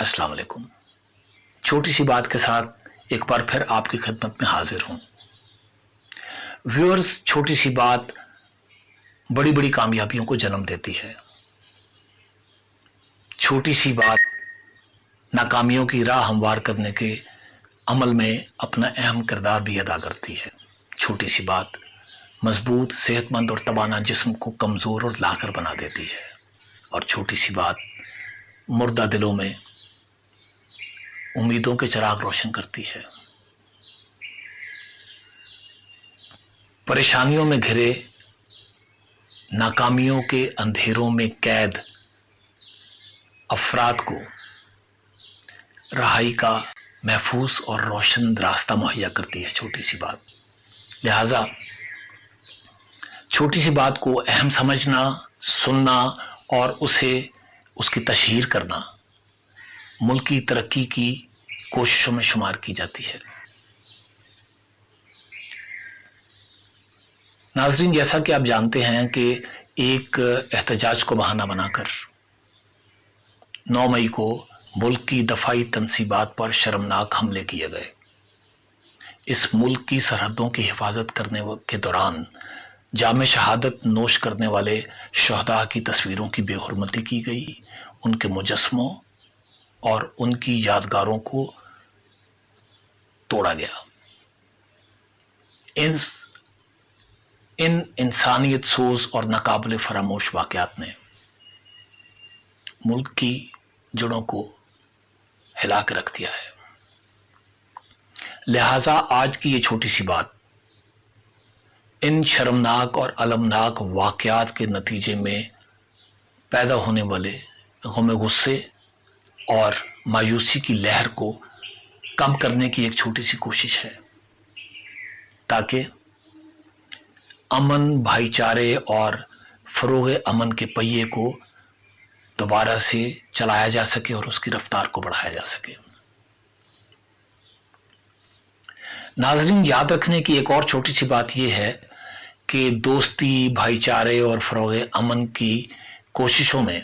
अस्सलाम वालेकुम। छोटी सी बात के साथ एक बार फिर आपकी खिदमत में हाजिर हूं। व्यूअर्स, छोटी सी बात बड़ी बड़ी कामयाबियों को जन्म देती है। छोटी सी बात नाकामियों की राह हमवार करने के अमल में अपना अहम किरदार भी अदा करती है। छोटी सी बात मजबूत, सेहतमंद और तवाना जिस्म को कमज़ोर और लाकर बना देती है। और छोटी सी बात मुर्दा दिलों में उम्मीदों के चिराग रोशन करती है। परेशानियों में घिरे, नाकामियों के अंधेरों में कैद अफराद को रहाई का महफूज और रोशन रास्ता मुहैया करती है छोटी सी बात। लिहाजा छोटी सी बात को अहम समझना, सुनना और उसकी तशहीर करना मुल्क की तरक्की की कोशिशों में शुमार की जाती है। नाज़रीन, जैसा कि आप जानते हैं कि एक एहतजाज को बहाना बनाकर 9 मई को मुल्क की दफाई तनसीबात पर शर्मनाक हमले किए गए। इस मुल्क की सरहदों की हिफाजत करने के दौरान जामे शहादत नोश करने वाले शहदा की तस्वीरों की बेहुरमती की गई, उनके मुजस्मों और उनकी यादगारों को तोड़ा गया। इन इंसानियत सोज और नाकाबिले फरामोश वाक़यात ने मुल्क की जड़ों को हिला कर रख दिया है। लिहाजा आज की ये छोटी सी बात इन शर्मनाक और अलमनाक वाक़यात के नतीजे में पैदा होने वाले गम गुस्से और मायूसी की लहर को कम करने की एक छोटी सी कोशिश है, ताकि अमन, भाईचारे और फरोग अमन के पहिए को दोबारा से चलाया जा सके और उसकी रफ्तार को बढ़ाया जा सके। नाज़रीन, याद रखने की एक और छोटी सी बात यह है कि दोस्ती, भाईचारे और फरोग अमन की कोशिशों में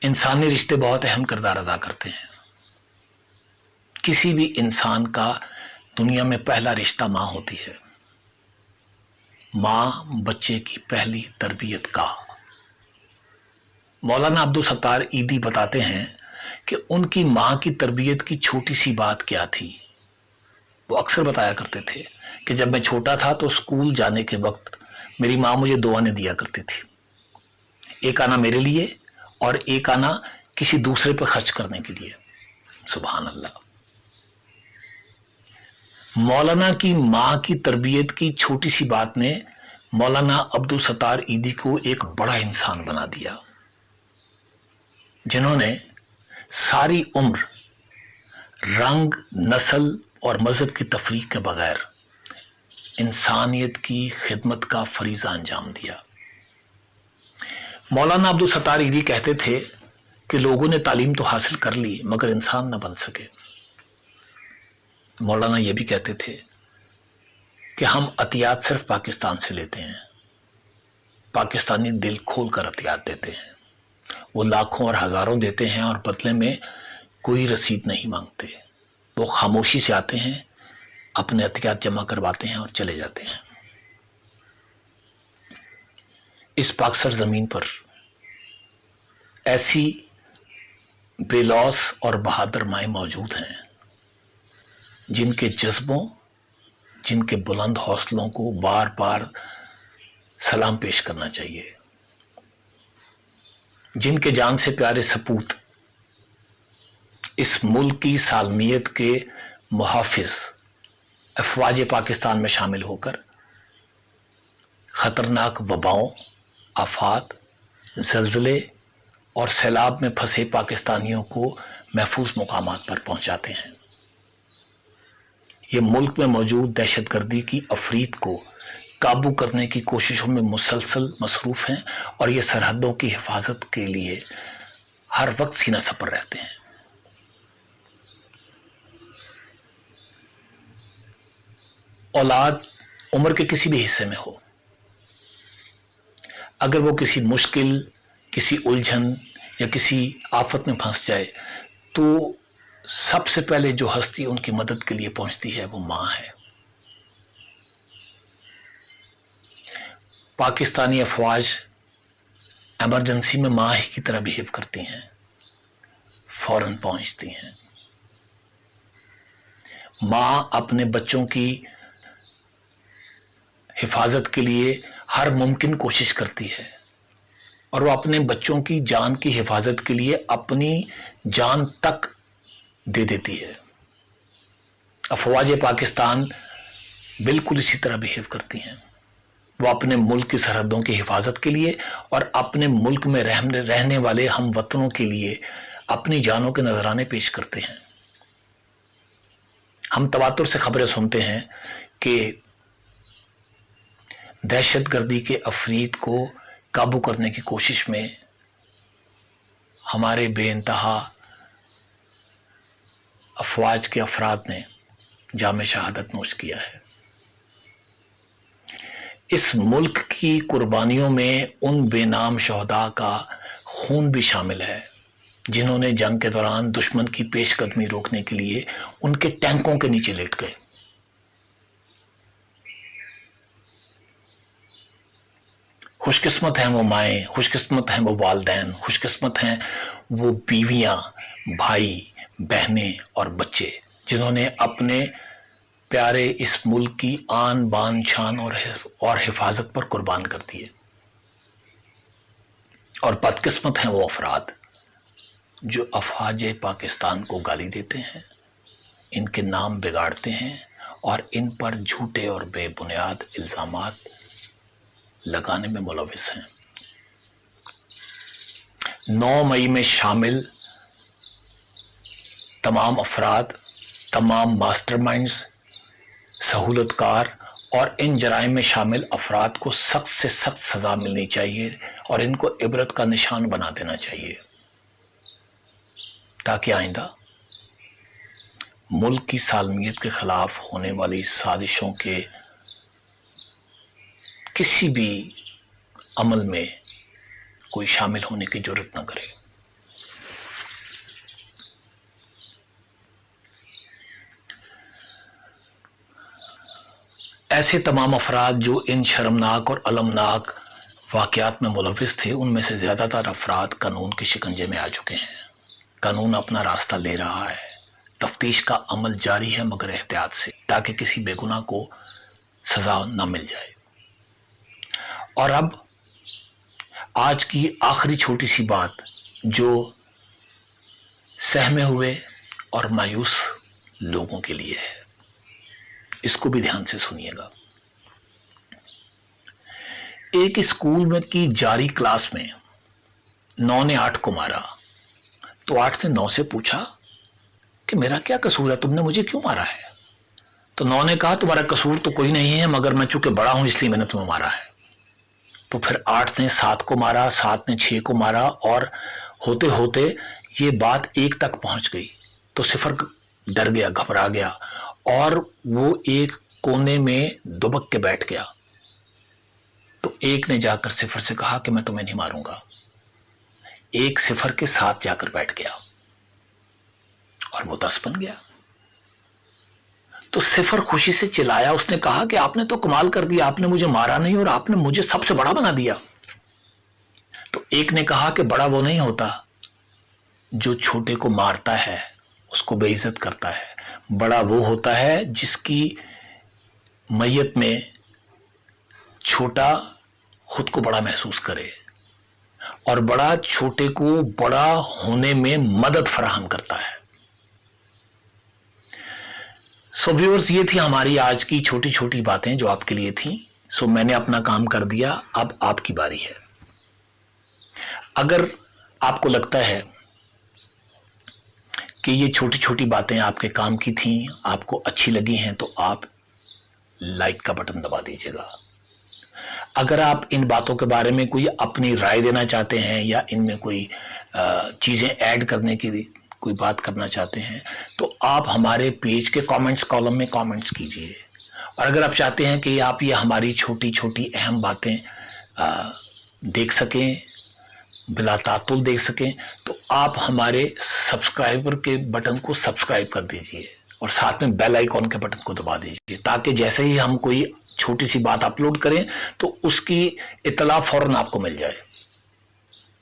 इंसानी रिश्ते बहुत अहम किरदार अदा करते हैं। किसी भी इंसान का दुनिया में पहला रिश्ता माँ होती है। माँ बच्चे की पहली तरबियत का। मौलाना अब्दुल सत्तार ईदी बताते हैं कि उनकी माँ की तरबियत की छोटी सी बात क्या थी। वो अक्सर बताया करते थे कि जब मैं छोटा था तो स्कूल जाने के वक्त मेरी माँ मुझे 2 आने दिया करती थी। एक आना मेरे लिए और एक आना किसी दूसरे पर खर्च करने के लिए। सुभान अल्लाह। मौलाना की माँ की तरबियत की छोटी सी बात ने मौलाना अब्दुल सत्तार ईदी को एक बड़ा इंसान बना दिया, जिन्होंने सारी उम्र रंग, नस्ल और मजहब की तफरीक के बगैर इंसानियत की खिदमत का फरीजा अंजाम दिया। मौलाना अब्दुल सत्तार ईदी कहते थे कि लोगों ने तालीम तो हासिल कर ली मगर इंसान न बन सके। मौलाना ये भी कहते थे कि हम अतियात सिर्फ पाकिस्तान से लेते हैं, पाकिस्तानी दिल खोल कर अतियात देते हैं। वो लाखों और हजारों देते हैं और बदले में कोई रसीद नहीं मांगते। वो खामोशी से आते हैं, अपने अतियात जमा करवाते हैं और चले जाते हैं। इस पाकसर जमीन पर ऐसी बेलौस और बहादुर माएँ मौजूद हैं जिनके जज्बों, जिनके बुलंद हौसलों को बार बार सलाम पेश करना चाहिए, जिनके जान से प्यारे सपूत इस मुल्क की सालमियत के मुहाफिज अफवाज पाकिस्तान में शामिल होकर खतरनाक वबाओं, आफात, जल्जले और सैलाब में फंसे पाकिस्तानियों को महफूज मुकामात पर पहुंचाते हैं। ये मुल्क में मौजूद दहशतगर्दी की अफरीत को काबू करने की कोशिशों में मुसलसल मसरूफ हैं और ये सरहदों की हिफाजत के लिए हर वक्त सीना सपर रहते हैं। औलाद उम्र के किसी भी हिस्से में हो, अगर वो किसी मुश्किल, किसी उलझन یا کسی آفت میں پھنس جائے تو سب سے پہلے جو ہستی ان کی مدد کے لیے پہنچتی ہے وہ ماں ہے۔ پاکستانی افواج ایمرجنسی میں ماں ہی کی طرح بہیو کرتی ہیں، فوراً پہنچتی ہیں۔ ماں اپنے بچوں کی حفاظت کے لیے ہر ممکن کوشش کرتی ہے، اور وہ اپنے بچوں کی جان کی حفاظت کے لیے اپنی جان تک دے دیتی ہے۔ افواج پاکستان بالکل اسی طرح بہیو کرتی ہیں۔ وہ اپنے ملک کی سرحدوں کی حفاظت کے لیے اور اپنے ملک میں رہنے والے ہم وطنوں کے لیے اپنی جانوں کے نذرانے پیش کرتے ہیں۔ ہم تواتر سے خبریں سنتے ہیں کہ دہشت گردی کے افرید کو قابو کرنے کی کوشش میں ہمارے بے انتہا افواج کے افراد نے جام شہادت نوش کیا ہے۔ اس ملک کی قربانیوں میں ان بے نام شہداء کا خون بھی شامل ہے جنہوں نے جنگ کے دوران دشمن کی پیش قدمی روکنے کے لیے ان کے ٹینکوں کے نیچے لیٹ گئے۔ خوش قسمت ہیں وہ مائیں، خوش قسمت ہیں وہ والدین، خوش قسمت ہیں وہ بیویاں، بھائی، بہنیں اور بچے جنہوں نے اپنے پیارے اس ملک کی آن بان شان اور حفاظت پر قربان کر دیے۔ اور بدقسمت ہیں وہ افراد جو افواج پاکستان کو گالی دیتے ہیں، ان کے نام بگاڑتے ہیں اور ان پر جھوٹے اور بے بنیاد الزامات لگانے میں ملوث ہیں۔ 9 مئی میں شامل تمام افراد، تمام ماسٹر مائنڈز، سہولت کار اور ان جرائم میں شامل افراد کو سخت سے سخت سزا ملنی چاہیے اور ان کو عبرت کا نشان بنا دینا چاہیے، تاکہ آئندہ ملک کی سالمیت کے خلاف ہونے والی سازشوں کے کسی بھی عمل میں کوئی شامل ہونے کی جرات نہ کرے۔ ایسے تمام افراد جو ان شرمناک اور المناک واقعات میں ملوث تھے، ان میں سے زیادہ تر افراد قانون کے شکنجے میں آ چکے ہیں۔ قانون اپنا راستہ لے رہا ہے، تفتیش کا عمل جاری ہے مگر احتیاط سے، تاکہ کسی بے گناہ کو سزا نہ مل جائے۔ اور اب آج کی آخری چھوٹی سی بات جو سہمے ہوئے اور مایوس لوگوں کے لیے ہے، اس کو بھی دھیان سے سنیے گا۔ ایک اسکول میں کی جاری کلاس میں 9 نے 8 کو مارا تو 8 نے 9 سے پوچھا کہ میرا کیا قصور ہے، تم نے مجھے کیوں مارا ہے؟ تو 9 نے کہا تمہارا قصور تو کوئی نہیں ہے، مگر میں چونکہ بڑا ہوں اس لیے میں نے تمہیں مارا ہے۔ تو پھر 8 نے 7 کو مارا، 7 نے 6 کو مارا، اور ہوتے ہوتے یہ بات 1 تک پہنچ گئی تو صفر ڈر گیا، گھبرا گیا اور وہ ایک کونے میں دبک کے بیٹھ گیا۔ تو 1 نے جا کر صفر سے کہا کہ میں تمہیں نہیں ماروں گا۔ 1 صفر کے ساتھ جا کر بیٹھ گیا اور وہ 10 بن گیا۔ تو صفر خوشی سے چلایا، اس نے کہا کہ آپ نے تو کمال کر دیا، آپ نے مجھے مارا نہیں اور آپ نے مجھے سب سے بڑا بنا دیا۔ تو 1 نے کہا کہ بڑا وہ نہیں ہوتا جو چھوٹے کو مارتا ہے، اس کو بے عزت کرتا ہے، بڑا وہ ہوتا ہے جس کی میت میں چھوٹا خود کو بڑا محسوس کرے، اور بڑا چھوٹے کو بڑا ہونے میں مدد فراہم کرتا ہے۔ سو ویورز، یہ تھی ہماری آج کی چھوٹی چھوٹی باتیں جو آپ کے لیے تھیں۔ سو میں نے اپنا کام کر دیا، اب آپ کی باری ہے۔ اگر آپ کو لگتا ہے کہ یہ چھوٹی چھوٹی باتیں آپ کے کام کی تھیں، آپ کو اچھی لگی ہیں، تو آپ لائک کا بٹن دبا دیجیے گا۔ اگر آپ ان باتوں کے بارے میں کوئی اپنی رائے دینا چاہتے ہیں یا ان میں کوئی چیزیں ایڈ کرنے کی کوئی بات کرنا چاہتے ہیں تو آپ ہمارے پیج کے کامنٹس کالم میں کامنٹس کیجئے۔ اور اگر آپ چاہتے ہیں کہ آپ یہ ہماری چھوٹی چھوٹی اہم باتیں دیکھ سکیں बिला तातुल देख सकें, तो आप हमारे सब्सक्राइबर के बटन को सब्सक्राइब कर दीजिए और साथ में बेल आइकॉन के बटन को दबा दीजिए, ताकि जैसे ही हम कोई छोटी सी बात अपलोड करें तो उसकी इत्तला फौरन आपको मिल जाए।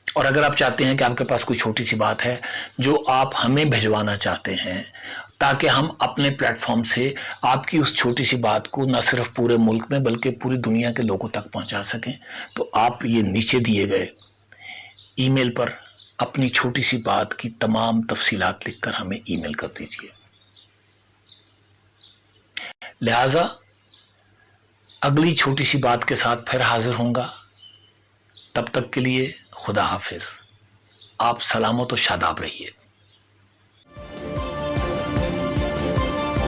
और अगर आप चाहते हैं कि आपके पास कोई छोटी सी बात है जो आप हमें भिजवाना चाहते हैं, ताकि हम अपने प्लेटफॉर्म से आपकी उस छोटी सी बात को न सिर्फ पूरे मुल्क में बल्कि पूरी दुनिया के लोगों तक पहुंचा सकें, तो आप ये नीचे दिए गए ईमेल पर अपनी छोटी सी बात की तमाम तफसीलात लिखकर हमें ईमेल कर दीजिए। लिहाजा अगली छोटी सी बात के साथ फिर हाजिर होऊंगा। तब तक के लिए खुदा हाफिज। आप सलामत और शादाब रहिए।